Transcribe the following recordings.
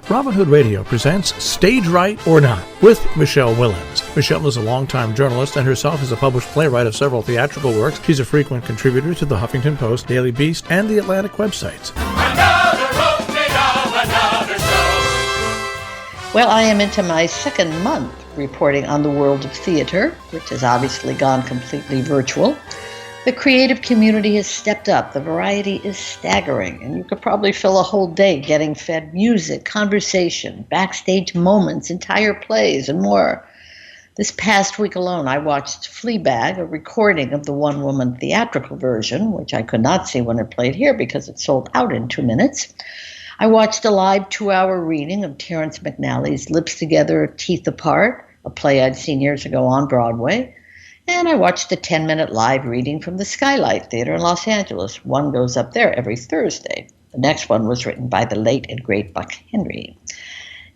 Robin Hood Radio presents Stage Right or Not with Michele Willens. Michele is a longtime journalist and herself is a published playwright of several theatrical works. She's a frequent contributor to the Huffington Post, Daily Beast, and the Atlantic websites. Another opening of another show. Well, I am into my second month reporting on the world of theater, which has obviously gone completely virtual. The creative community has stepped up. The variety is staggering, and you could probably fill a whole day getting fed music, conversation, backstage moments, entire plays, and more. This past week alone, I watched Fleabag, a recording of the one-woman theatrical version, which I could not see when it played here because it sold out in 2 minutes. I watched a live 2-hour reading of Terrence McNally's Lips Together, Teeth Apart, a play I'd seen years ago on Broadway. And I watched a 10-minute live reading from the Skylight Theater in Los Angeles. One goes up there every Thursday. The next one was written by the late and great Buck Henry.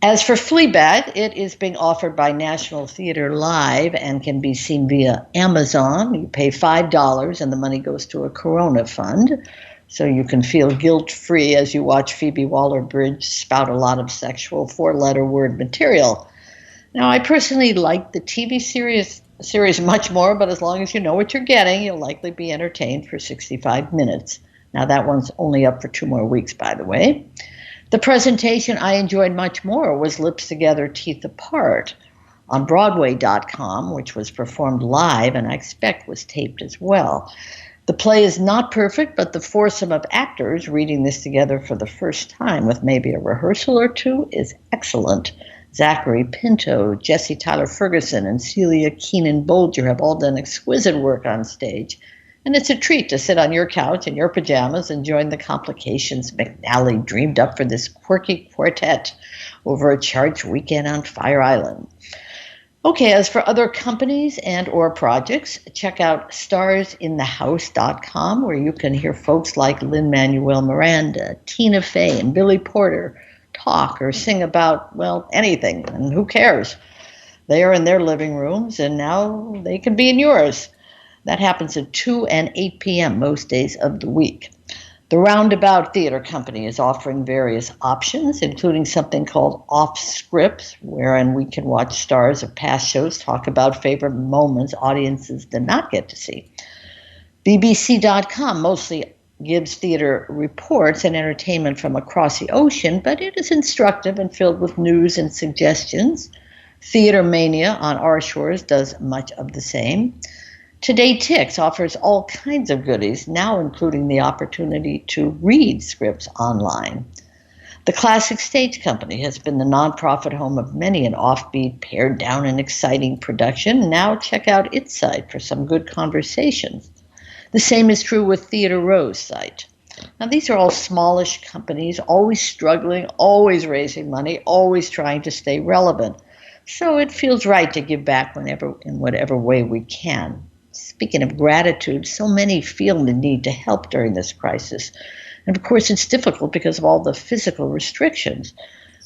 As for Fleabag, it is being offered by National Theater Live and can be seen via Amazon. You pay $5 and the money goes to a Corona fund. So you can feel guilt-free as you watch Phoebe Waller-Bridge spout a lot of sexual 4-letter word material. Now, I personally like the TV series much more, but as long as you know what you're getting, you'll likely be entertained for 65 minutes. Now, that one's only up for 2 more weeks, by the way. The presentation I enjoyed much more was Lips Together, Teeth Apart on Broadway.com, which was performed live and I expect was taped as well. The play is not perfect, but the foursome of actors reading this together for the first time with maybe a rehearsal or two is excellent. Zachary Pinto, Jesse Tyler Ferguson, and Celia Keenan Bolger have all done exquisite work on stage. And it's a treat to sit on your couch in your pajamas and join the complications McNally dreamed up for this quirky quartet over a charged weekend on Fire Island. Okay, as for other companies and or projects, check out starsinthehouse.com, where you can hear folks like Lin-Manuel Miranda, Tina Fey, and Billy Porter talk or sing about, well, anything, and who cares? They are in their living rooms, and now they can be in yours. That happens at 2 and 8 p.m. most days of the week. The Roundabout Theater Company is offering various options, including something called Off Scripts, wherein we can watch stars of past shows talk about favorite moments audiences did not get to see. BBC.com mostly gives theater reports and entertainment from across the ocean, but it is instructive and filled with news and suggestions. Theater Mania on our shores does much of the same. Today Tix offers all kinds of goodies, now including the opportunity to read scripts online. The Classic Stage Company has been the nonprofit home of many an offbeat, pared down, and exciting production. Now check out its site for some good conversations. The same is true with Theater Row's site. Now, these are all smallish companies, always struggling, always raising money, always trying to stay relevant. So it feels right to give back whenever, in whatever way we can. Speaking of gratitude, so many feel the need to help during this crisis. And of course, it's difficult because of all the physical restrictions.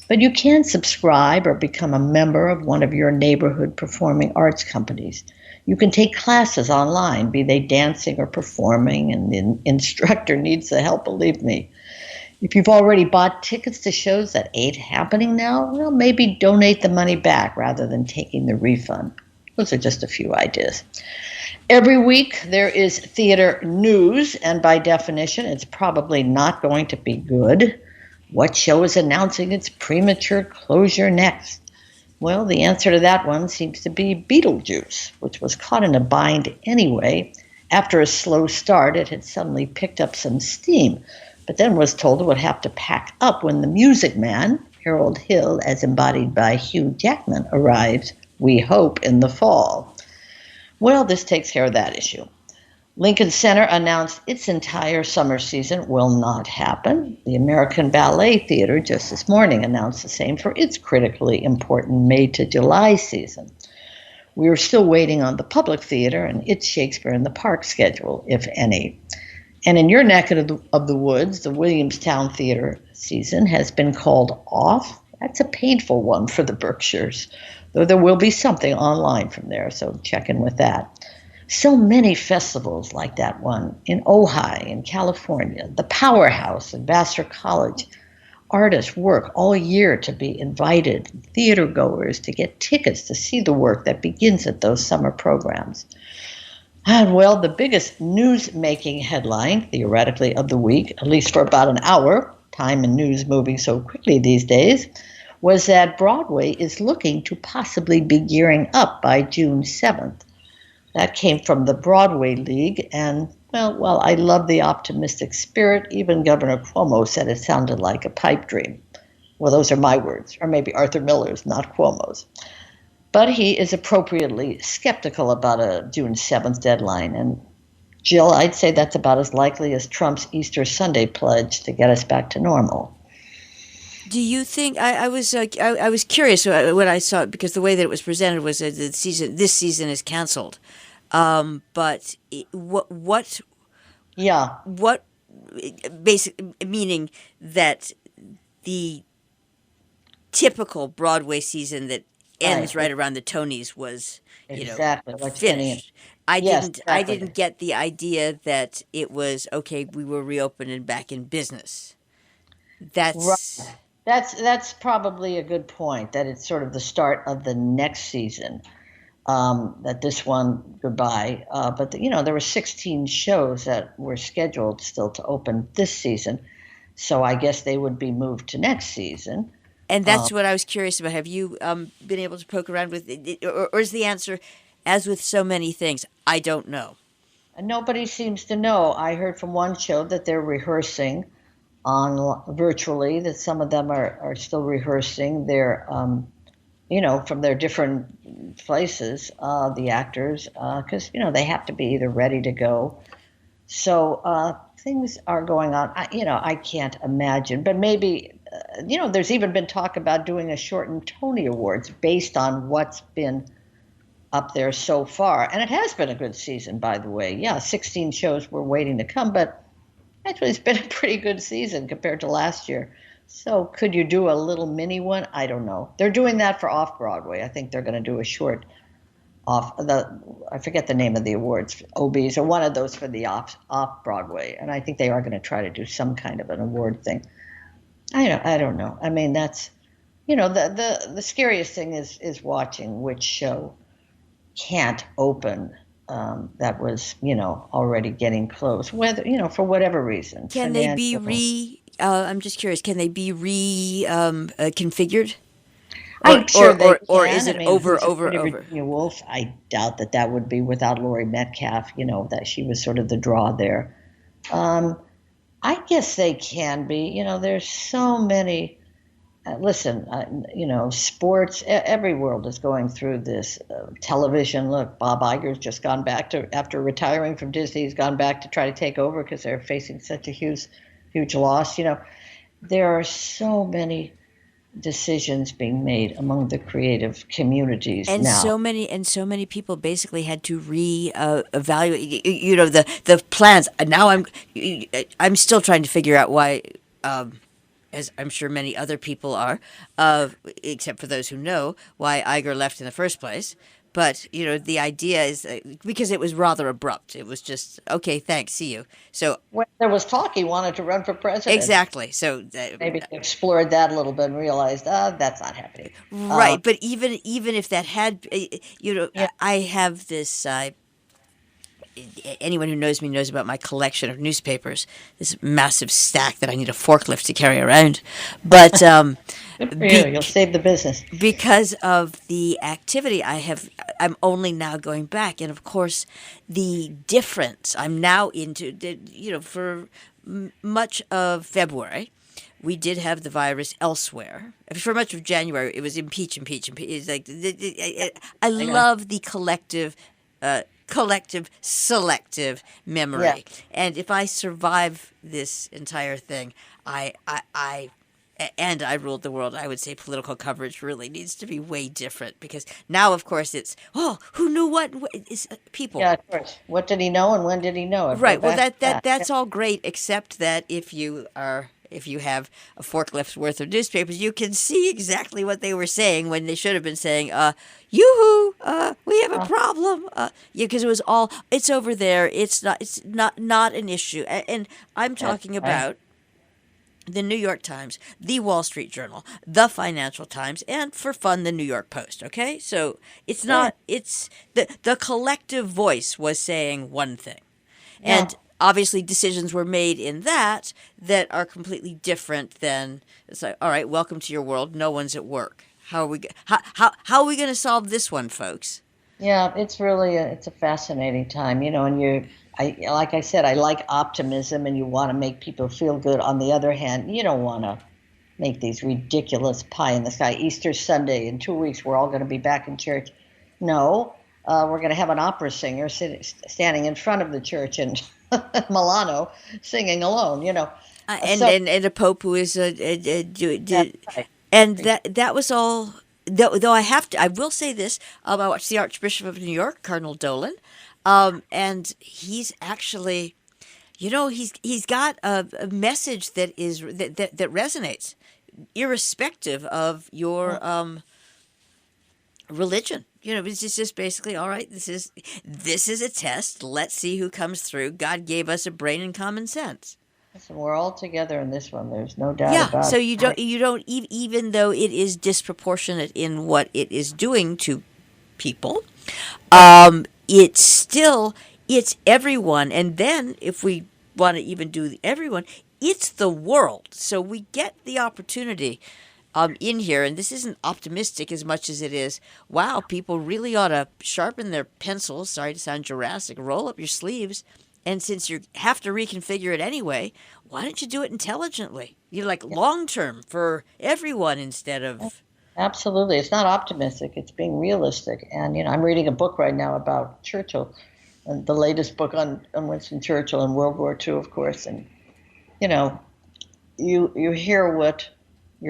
But you can subscribe or become a member of one of your neighborhood performing arts companies. You can take classes online, be they dancing or performing, and the instructor needs the help, believe me. If you've already bought tickets to shows that ain't happening now, well, maybe donate the money back rather than taking the refund. Those are just a few ideas. Every week there is theater news, and by definition, it's probably not going to be good. What show is announcing its premature closure next? Well, the answer to that one seems to be Beetlejuice, which was caught in a bind anyway. After a slow start, it had suddenly picked up some steam, but then was told it would have to pack up when the Music Man, Harold Hill, as embodied by Hugh Jackman, arrives, we hope, in the fall. Well, this takes care of that issue. Lincoln Center announced its entire summer season will not happen. The American Ballet Theater just this morning announced the same for its critically important May to July season. We are still waiting on the Public Theater and its Shakespeare in the Park schedule, if any. And in your neck of the woods, the Williamstown Theater season has been called off. That's a painful one for the Berkshires, though there will be something online from there, so check in with that. So many festivals like that one in Ojai in California, the Powerhouse at Vassar College, artists work all year to be invited, theater goers to get tickets to see the work that begins at those summer programs. And well, the biggest news making headline, theoretically, of the week, at least for about an hour, time and news moving so quickly these days, was that Broadway is looking to possibly be gearing up by June 7th. That came from the Broadway League, and well, I love the optimistic spirit. Even Governor Cuomo said it sounded like a pipe dream. Well, those are my words, or maybe Arthur Miller's, not Cuomo's. But he is appropriately skeptical about a June 7th deadline. And Jill, I'd say that's about as likely as Trump's Easter Sunday pledge to get us back to normal. Do you think I was curious when I saw it because the way that it was presented was that this season is canceled, but Yeah, what basic meaning that the typical Broadway season that ends right around the Tonys was exactly. What's finished. I Yes, I exactly. didn't get the idea that it was okay. We were reopened and back in business. Right. That's That's probably a good point. That it's sort of the start of the next season. That this one goodbye. But there were 16 shows that were scheduled still to open this season, so I guess they would be moved to next season. And that's what I was curious about. Have you been able to poke around with it, or is the answer, as with so many things, I don't know? And nobody seems to know. I heard from one show that they're rehearsing on virtually. That some of them are still rehearsing. They're from their different places, the actors, because they have to be either ready to go. So things are going on. I can't imagine, but maybe there's even been talk about doing a shortened Tony Awards based on what's been up there so far, and it has been a good season, by the way. Yeah, 16 shows were waiting to come, but actually it's been a pretty good season compared to last year. So could you do a little mini one? I don't know. They're doing that for off Broadway. I think they're going to do a short I forget the name of the awards, OBs or one of those for the off Broadway, and I think they are going to try to do some kind of an award thing. I don't know. I mean, that's the scariest thing is watching which show can't open, that was already getting close, whether for whatever reason. Can they be Financial. I'm just curious. Can they be configured, I'm sure they or can. is I it mean, over, who's over, afraid of over? Virginia Woolf? I doubt that would be without Laurie Metcalf. That she was sort of the draw there. Um, I guess they can be. There's so many. Listen, sports. Every world is going through this. Television. Look, Bob Iger's just gone back to after retiring from Disney. He's gone back to try to take over because they're facing such a huge loss. There are so many decisions being made among the creative communities And now. so many people basically had to evaluate. The plans. Now I'm still trying to figure out why. As I'm sure many other people are, except for those who know why Iger left in the first place. But the idea is because it was rather abrupt. It was just okay, thanks, see you. So When there was talk he wanted to run for president, exactly. So maybe he explored that a little bit and realized, that's not happening. right, but even if that had, Yeah, I have this. Anyone who knows me knows about my collection of newspapers. This massive stack that I need a forklift to carry around, but good for you. be, You'll save the business. because of the activity I'm only now going back, and of course the difference I'm now into. For much of February we did have the virus elsewhere. For much of January it was impeach. It's like I I got love the collective selective Yeah. memory, and if I survive this entire thing, and I ruled the world, I would say political coverage really needs to be way different, because now, of course, it's, who knew what? It's people. Yeah, of course. What did he know and when did he know it? We're Right. Well, back to that's all great, except that if you have a forklift's worth of newspapers, you can see exactly what they were saying when they should have been saying, yoo-hoo, we have a problem. Because it was all, it's over there. It's not an issue. And I'm talking Right. about the New York Times, the Wall Street Journal, the Financial Times, and for fun, the New York Post. Okay, so it's not. It's the collective voice was saying one thing, and obviously decisions were made in that are completely different than it's like. All right, welcome to your world. No one's at work. How are we going to solve this one, folks? Yeah, it's really it's a fascinating time, and like I said, I like optimism, and you want to make people feel good. On the other hand, you don't want to make these ridiculous pie in the sky. Easter Sunday, in 2 weeks, we're all going to be back in church. No, we're going to have an opera singer standing in front of the church in Milano singing alone, and a pope who is right. and that was all. Though I will say this about the Archbishop of New York, Cardinal Dolan, and he's actually, he's got a message that resonates, irrespective of your religion. It's just basically, all right. This is a test. Let's see who comes through. God gave us a brain and common sense. Listen, we're all together in this one. There's no doubt about it. So you don't even though it is disproportionate in what it is doing to people, it's everyone. And then if we want to even do everyone, it's the world. So we get the opportunity in here, and this isn't optimistic as much as it is, wow, people really ought to sharpen their pencils. Sorry to sound Jurassic. Roll up your sleeves. And since you have to reconfigure it anyway, why don't you do it intelligently? Long term for everyone instead of... Absolutely. It's not optimistic. It's being realistic. And, I'm reading a book right now about Churchill, and the latest book on Winston Churchill in World War II, of course. And, you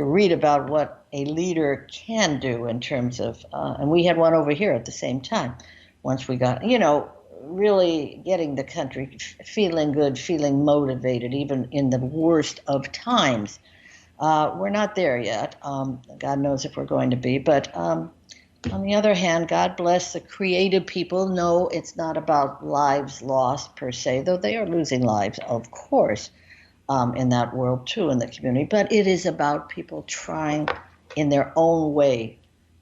read about what a leader can do in terms of, and we had one over here at the same time. Once we got, really getting the country feeling good, feeling motivated, even in the worst of times. We're not there yet. God knows if we're going to be. But on the other hand, God bless the creative people. No, it's not about lives lost per se, though they are losing lives, of course, in that world too, in the community. But it is about people trying in their own way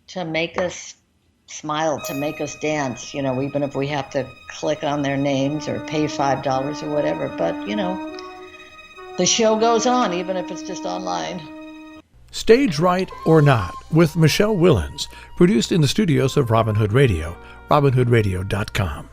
to make us smile, to make us dance, even if we have to click on their names or pay $5 or whatever. But, the show goes on, even if it's just online. Stage Right or Not with Michele Willens, produced in the studios of Robin Hood Radio, robinhoodradio.com.